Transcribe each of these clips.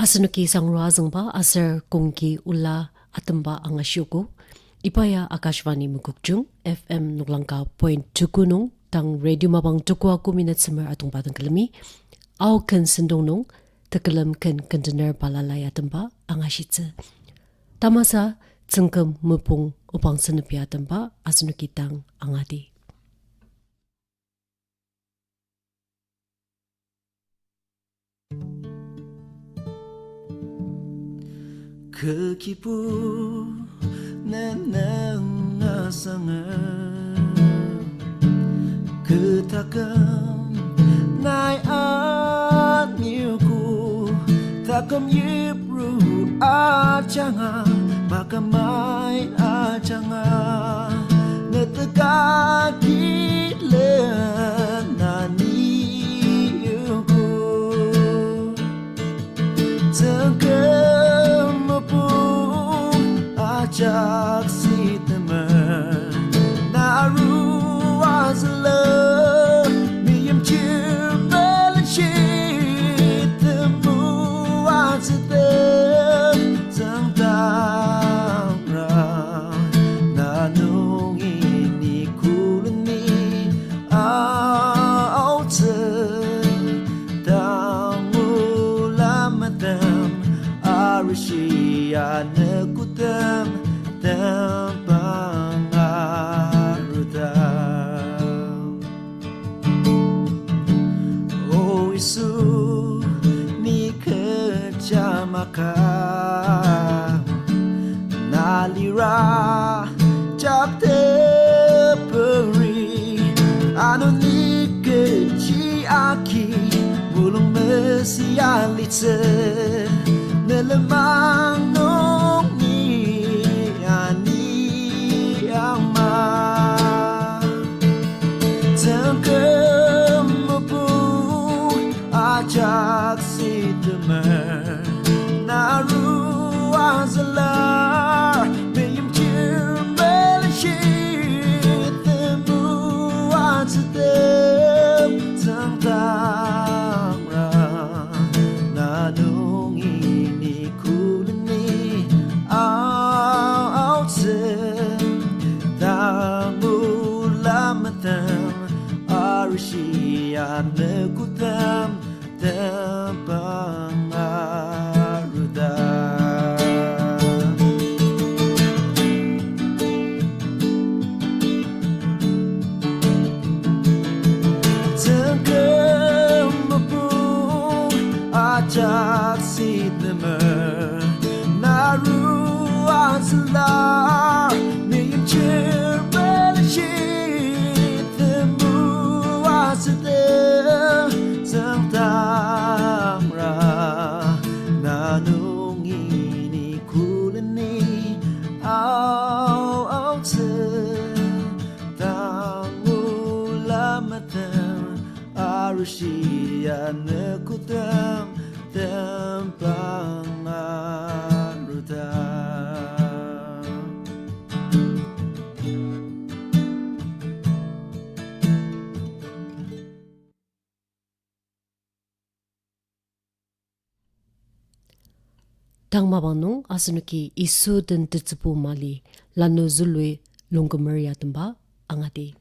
Asunuki sangruazangba asar kongki ula atamba angasyuko. Ipaya Akashvani Mukukjung FM nuklangka point tukunung tang radio mabang tukwa ku minat semer atung patang kelemi. Au ken sendong nung tekelem ken container balalaya temba angashitse. Tamasa tsengkem mupung upang senepia temba asunuki tang angadi. Kekipu neneng asangan ketakam ngai at miuku takam yipru acanga makamai acanga netekaki lenani yuku jak si teman naru azla miyam chir melanchi temu aztem sang ra nanung ini kulni au tamulam arishiya nekutam Pangarutam Oh Isu ni kecamaka Nalira jakte peri Anu ni keci aki Bulung mesialitse Nelemang nong jak si teman naru azlar miyam chir melanchi temu aztem sang ra nanung ini kulni au tamulam arishiya nekutam Pangarutam Tengkemepung ajak si temer Naru azlar miyam chir melanchi temu aztem sang ra nanung ini kulni au tamulamatan arishiya nekutam Pangarutam Tang mabanong asunuki isu dan tetsepu mali lanu zulwe longgomeria temba angati.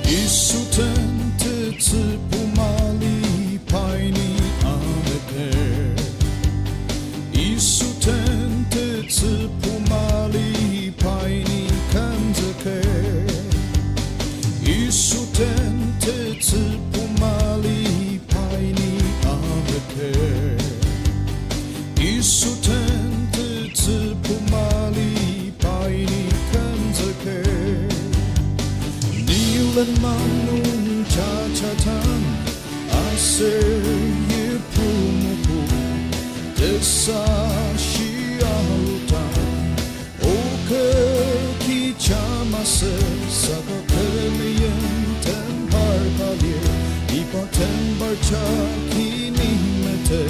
Isu dan tetsepu mali paini amete Isu tente tsepu mali paini kanzake Isu tente tsepu mali paini amete Isu tente tsepu mali paini kanzake Nilan manung cha-cha-tan aser yipumupu Desa shialutan Oke ki chamase Saka keliyan tempar kalir Ipa tembar chaki ni mete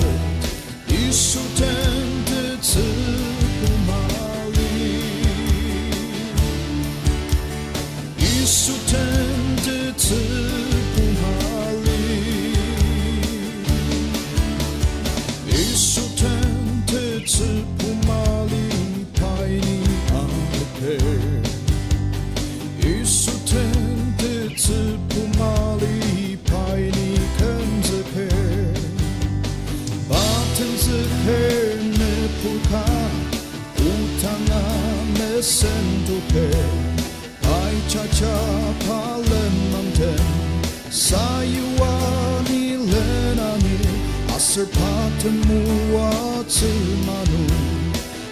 파트무와 츠마누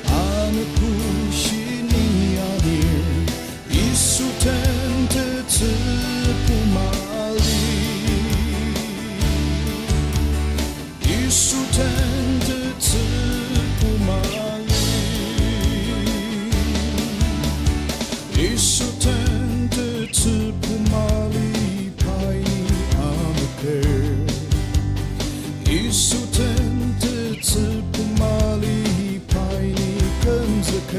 아무 구신이 아닐 이수텐트 츠푸마리 이수텐트 츠푸마리 이수텐트 츠푸마리 파이니 아무케 이수텐트 츠푸마리 파이니 끈즈케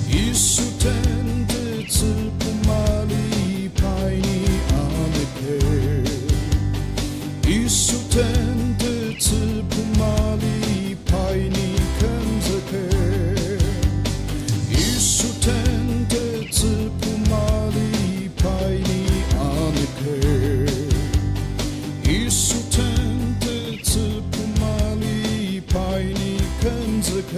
이수텐트 츠푸마리 파이니 아메케 이수텐트 츠푸마리 파이니 끈즈케 이수텐트 츠푸마리 파이니 아메케 이수텐트 츠푸마리 파이니 끈즈케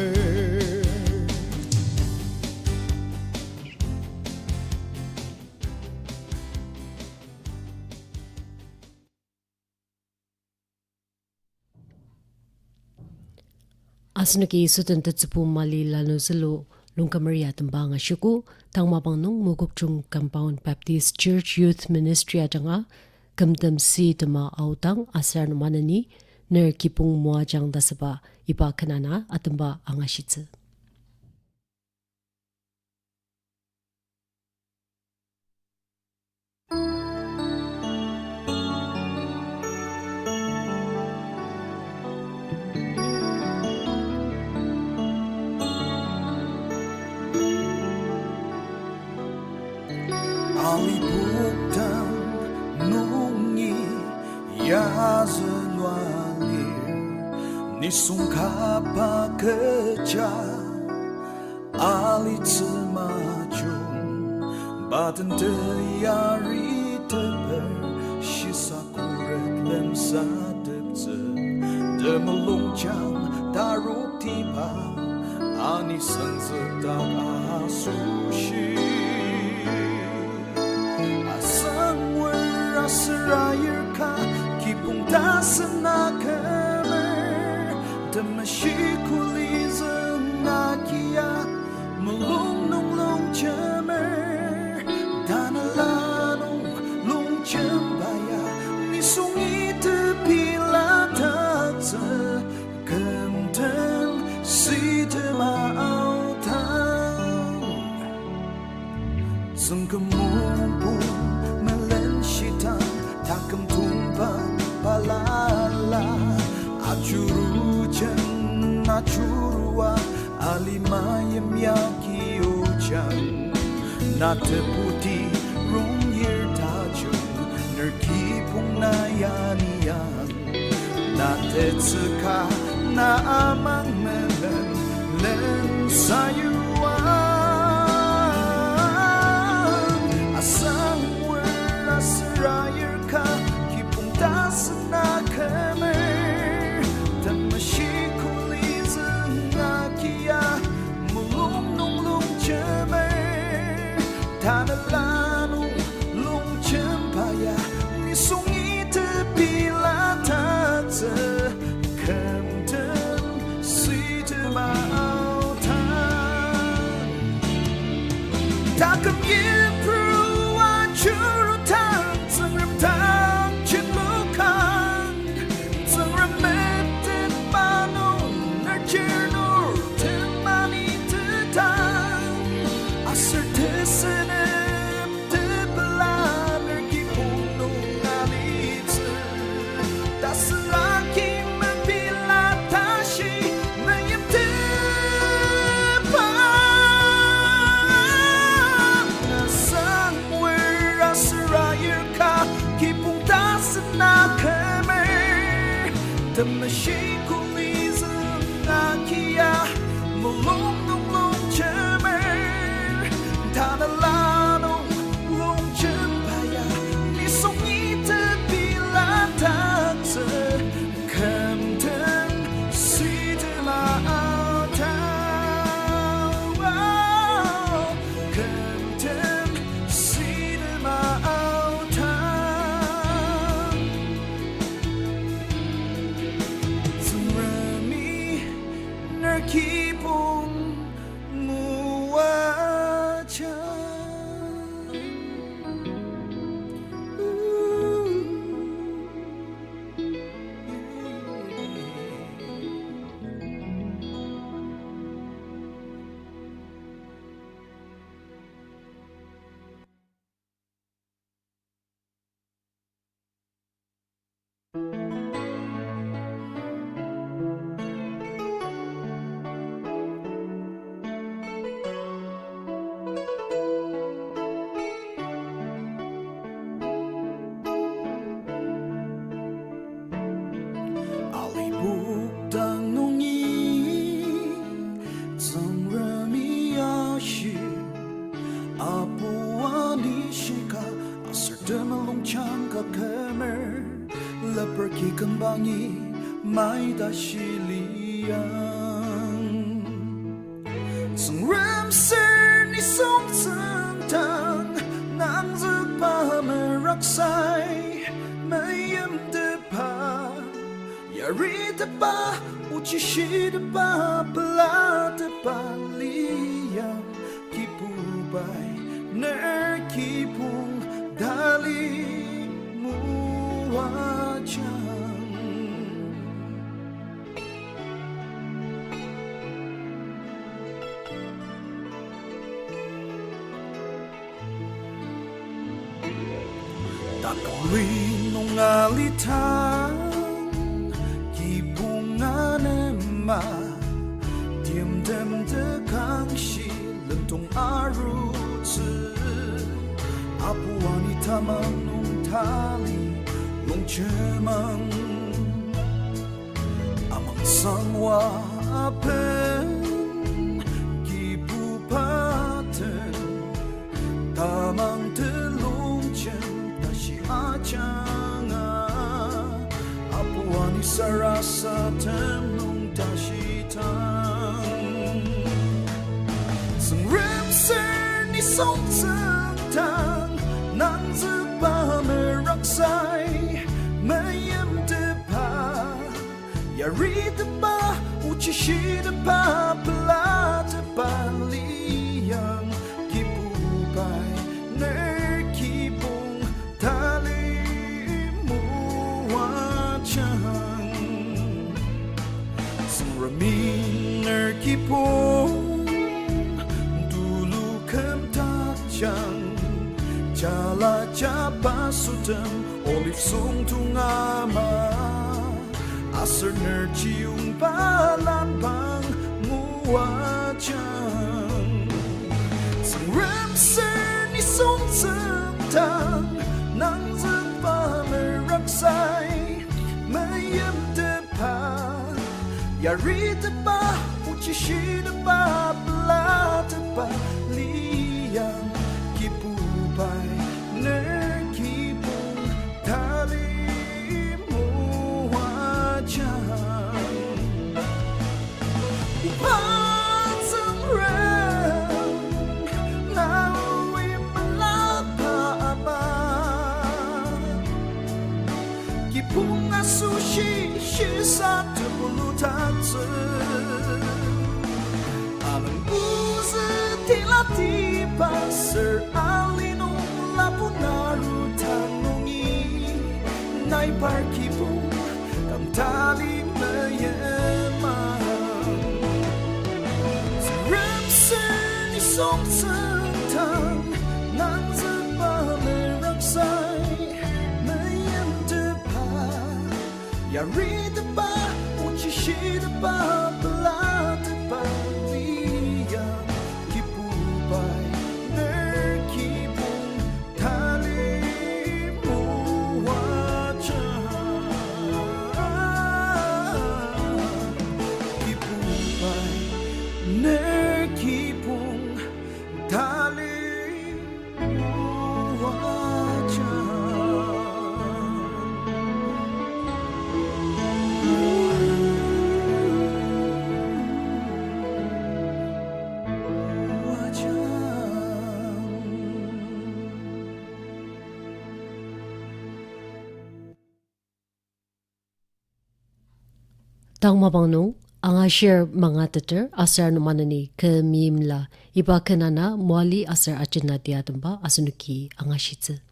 Asnaki Sutanta Tsupu Mali Lanozelo Lungkamaria Tambanga Shuku Tangmabang Nung Mugukchung Compound Baptist Church Youth Ministry Adanga Kamdam Si Tama Autang Asar Manani Ner Kipung Muajang Dasaba Iba Kanana Atamba Angashitse. Aliputang nungi yazulwalir Nisung kapa keja Alitzmajung Baten teyari teper Shisakuret lem sadepze Demelungchang daruk tiba Ani sengzedak asushi Asrayirka kipung dasana kemer Demashikulizen nakia melung nung long chemer Danalanong long chembaya Nisungi tepila tatse Kenten si temautang Zengkemumpung Takam tumpang palala Acurujan acurua Alimayam yaki ujang Nate putih rumhir tajung Nerkipung nayanian Nate tseka na amang melen Len sayuan Asang asrayir kipung dasana kemer Demashikulizen nakia mulung nung lung chemer Tanalanung lung chempaya Nisungi tepila tatse Kemten si temautan Takam yipru acurutan Tang chitlukan Tang remetet banun Nerjernur temani tetang Asar tesenem tebelan Nerkipunung alitse Taselaki membila tashi Nayem tepang Nasang wer asrayirka Kipung dasana kemer Demashikulizen nakia Mulung nung lung chemer Tanalanong lung chempaya Nisungi tepila tatse Kemten si temautang Kemten si temautang Apuani shika asar demalong changka kemer leperki kembangi mai da shiliang sung ram ser ni song sang tang nang zu pa me raksai mayam de pa yari de pa uchi shi de pa pla de pa liang bai ner kipung dali muwachang takuli nung alitang kipung anema diam dem de kang shi lentong aru apuani tamang nung tali nung chemang amang sangwa apen kipupaten tamang telung chem tashi achanga apuani sarasa tem nung tashi tang sung rem ser ni song sang tang nang zu pa me raksai mayam de pa yari de pa uchi shi de pa pla de pa liang kipu bai ner kipung tali muwachang sung ramin ner kipung Jala japa sudem olive sung tungama asar ner cium balan bang muwajang sung ram ser ni sung tang nang zeng pa me raksai mayam de pa yari de pa uchi shi de pa pla de pa liang bai ner kipung tali muwachang upatsang ram nawi malapa apa kipung asushi shisa tebulutan se alang buzi tiba ser alino lapunaru tanungi nai parkipu kam tali mayemang ram ser ni song tang nang zeba me raksai mayem de pa yari de pa uchi shi de pa pla de pa Tang mabangnong ang share mga tater asar numanani ke mimla iba kanana mwali asar achina diatamba asunuki ang shitze.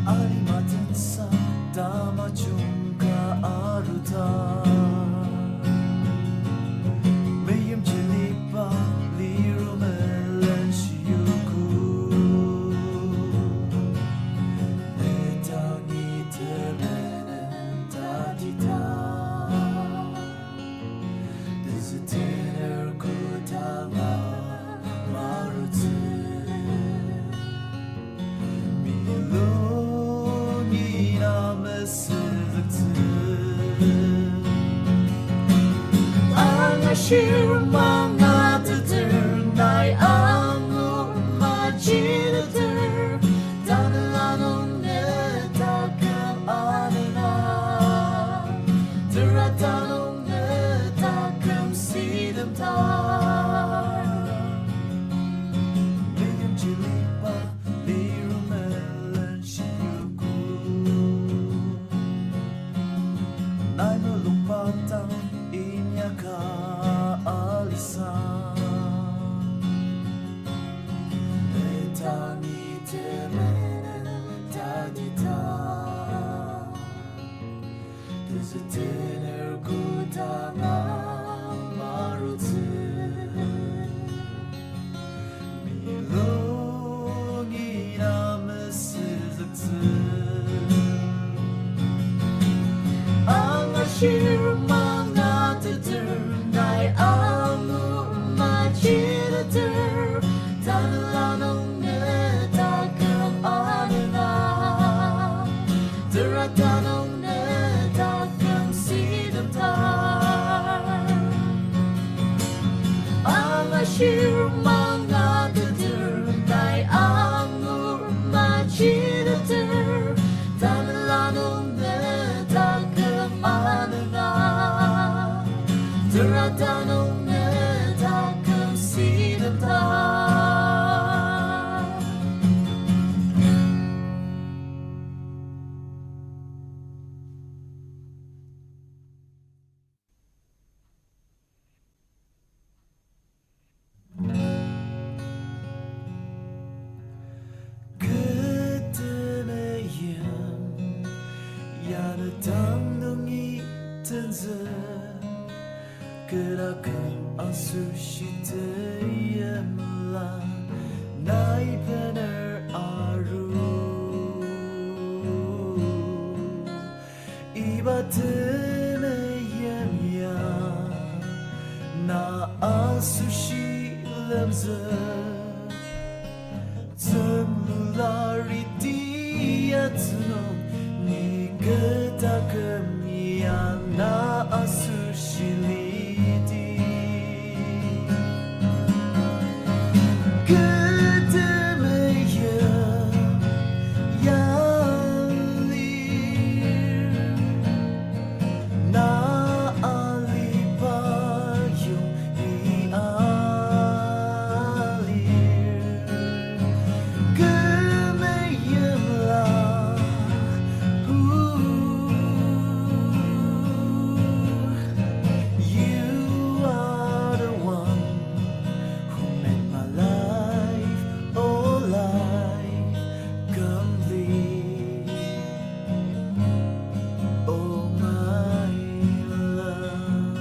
Ay matinsa dama chunga aruta mayem jelipa liru melan shiyuku netangi telenen tadita desetener kutama marutsu Milonina mesızlıktı Ang asyong mga tutur Nay ang machinutur Tanalanong netakam anana Turatanong netakam sidamtar Dengan jilipa lirumelan syuku Nay melupatang inya kaalisan Betani temenen tadita Desetener kutangan marutsu Milongi nama sezaksu Ang asyir mga tutur Nay amur machinutur Tanalanong netakam anana Turatanong netakam sidamtar Ang asyir mga tutur Nay amur machinutur Tanalanong netakam anana Turatanong netakam sidamtar Ketenayan Yana tangdungi tenze Gerakan asusitayamla Nay benar aru Ibatenayan ya Na asushi lemze Zemlulari diatno Ni getakam ya na asushi lidi Gedemeyan yalir Na alipayong ialir Gemeyemlah You are the one who made my life, oh life, complete. Oh my love.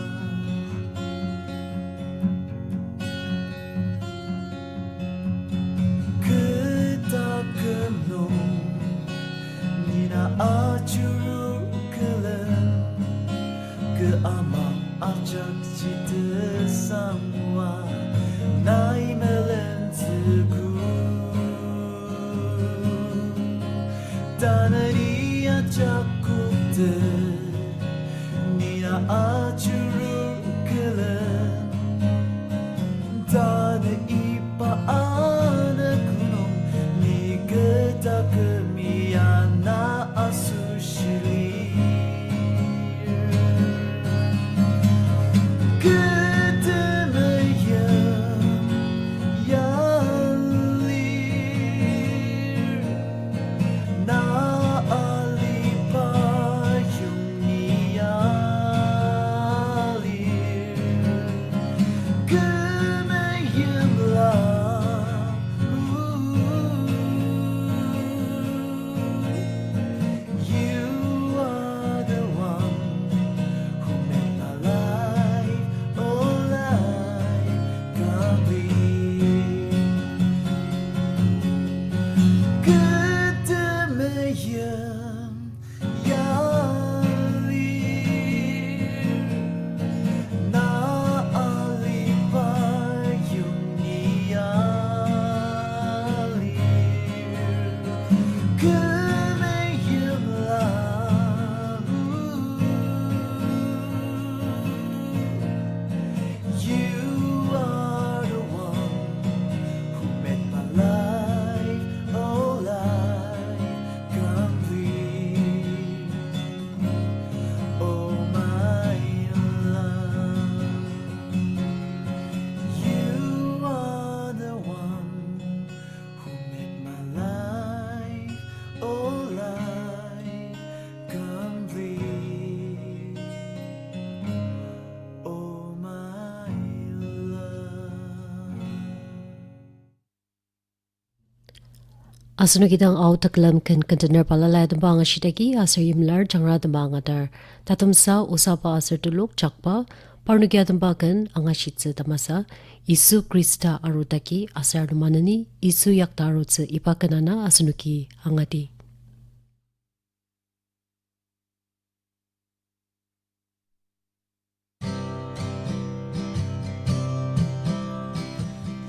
Ketakenong nina acurur kelen Keamang acak cita semua Nay melentuku Tanari acak kukte Nina acurur kelen Tana ipa anak gunung Ni geta kemiana asushiri Gedemeyan yalir Asunugidang autaklam kan container palala damba nga shitaki asar yimlar jangra damba nga dar tatumsa usapa asar tuluk chakpa parnugya damba kan anga shitse tamasa Isu Krista arutaki asar numanani Isu yakta arutse ipakanana asunuki angati.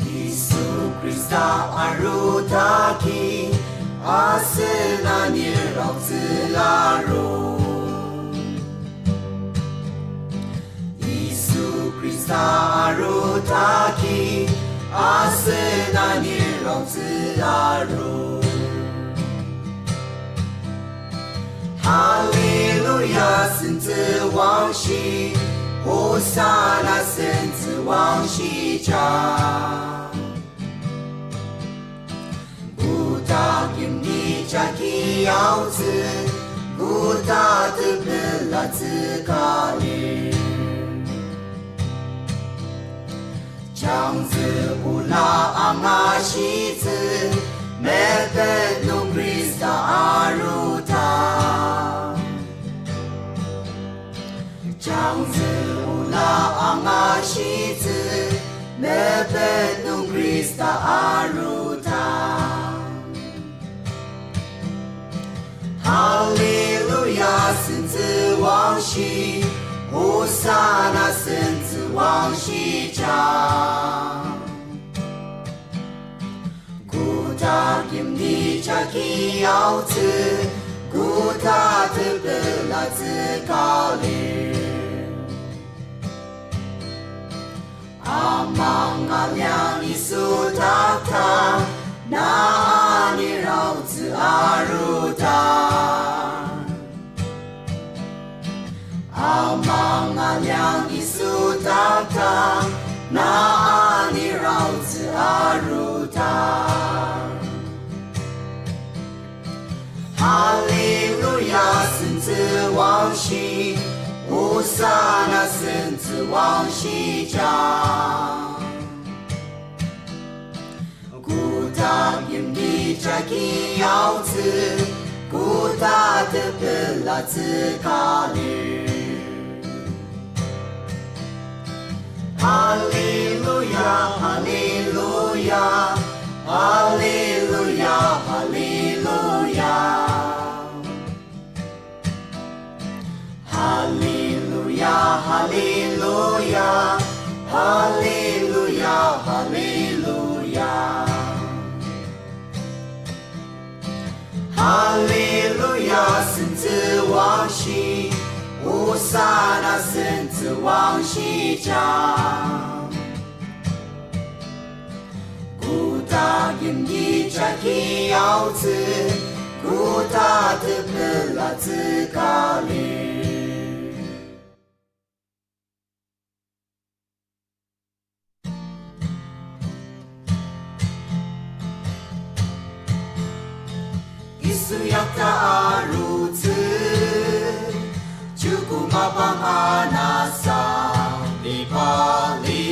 Isu Krista arutaki asena nirau zilaro Isu Krista arutaki asena nirau zilaro Hallelujah 神之王兮 Hosanna 神之王兮家古大金的家的样子古大的本来自咖喱将子乌拉阿玛西子没被弄 Krista 阿鲁塔将子乌拉阿玛西子没被弄 Krista 阿鲁塔哈利路亚神之王兮 Hosanna 神之王兮家古大金的家的样子古大的本来自咖喱阿芒阿亮伊苏塔塔那阿尼绕子阿鲁达阿芒阿亮伊苏塔塔那阿尼绕子阿鲁达哈利路亚神之王兮 Hosanna 神之王兮家古大金的家的样子古大的本来自咖喱哈利路亚哈利路亚哈利路亚哈利路亚哈利路亚哈利路亚哈利路亚哈利路亚哈利路亚神之王兮 Hosanna 神之王兮家古大金的家的样子古大的本来自咖喱Isu yakta arutse Cukup mabang anasa Lipali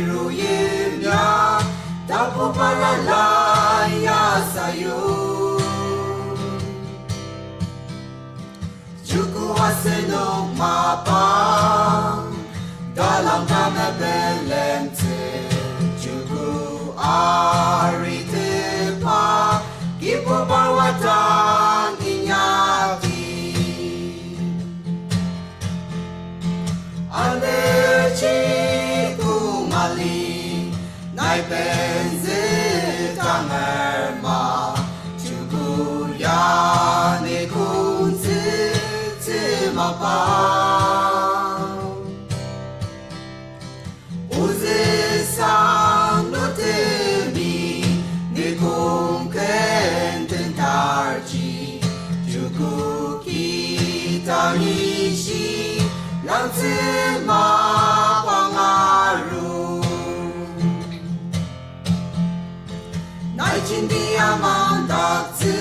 ruyimnya Tapo palalaya sayo Cukup hasenong mapang Dalam nama belente Cukup arite pa Ibu bawatan inyati Alerci kumali Nai benze tangerma Cukup ya ne kunzi Zimapa Uzi sang no temi Ne kungken tentarji Cukup kita isi Lang zima pangaru Nai jin dia mandak zi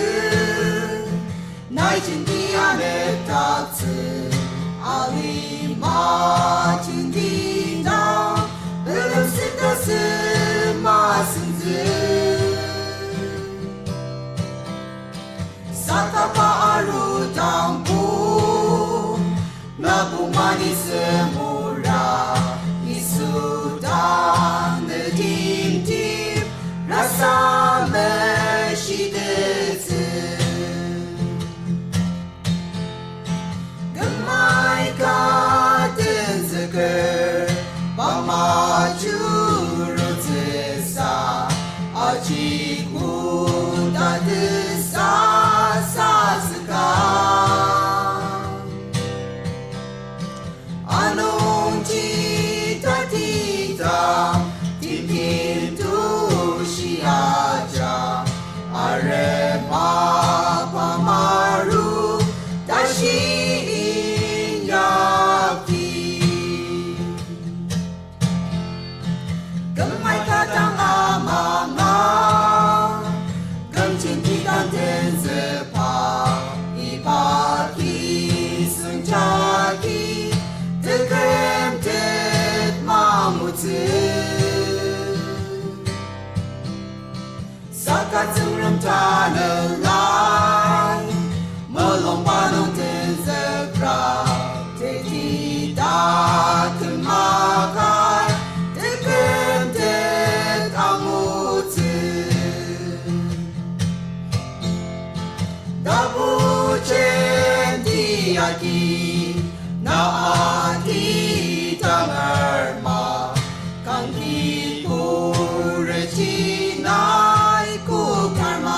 Nai jin dia metak zi Ali ma jin dia Belum sita sema senzi 나보만 있으므라 이수당 느낌팀 라사메 시드스 금마이 같은 스글 밤마주로 드사 아직 우다 드사 사스가 안옹지 타티타 딘딘 두시아자 아레마 파마루 다시 인야피 금마이 가장 아마마 금진기간 텐스파 이바기 승자기 뜨끔뜻 마무즈 사카츠름 타늘라이 멀롱바농 텐스크라 테티다 금마가 뜨끔뜻 아무즈 나부첸 디아기 나아디 당얼마 강기 꾸르지 나이쿠 칼마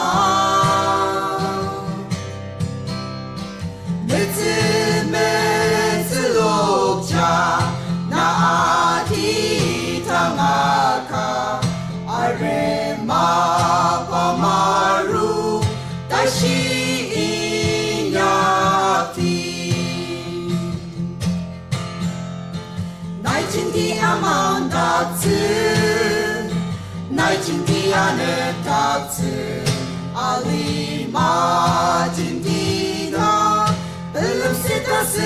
메츠메츠 록자 나아디 당아카 아레마 파마루 다시 인야티 나이친디 아만다츠 나이친디 아네타츠 알리마진디가 벨름시타스